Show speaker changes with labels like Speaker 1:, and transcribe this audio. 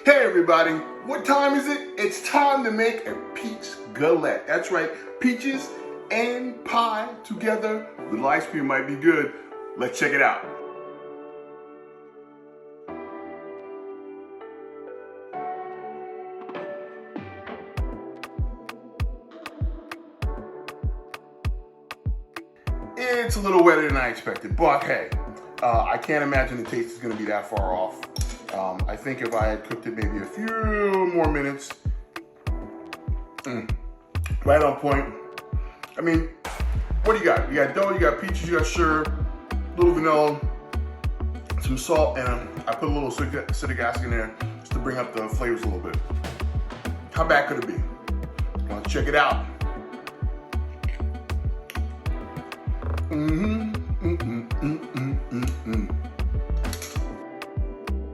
Speaker 1: Hey everybody, what time is it? It's time to make a peach galette. That's right, peaches and pie together with ice cream might be good. Let's check it out. It's a little wetter than I expected, but hey, I can't imagine the taste is going to be that far off. I think if I had cooked it maybe a few more minutes, right on point. I mean, what do you got? You got dough, you got peaches, you got sugar, a little vanilla, some salt, and I put a little citric acid in there just to bring up the flavors a little bit. How bad could it be? Let's check it out.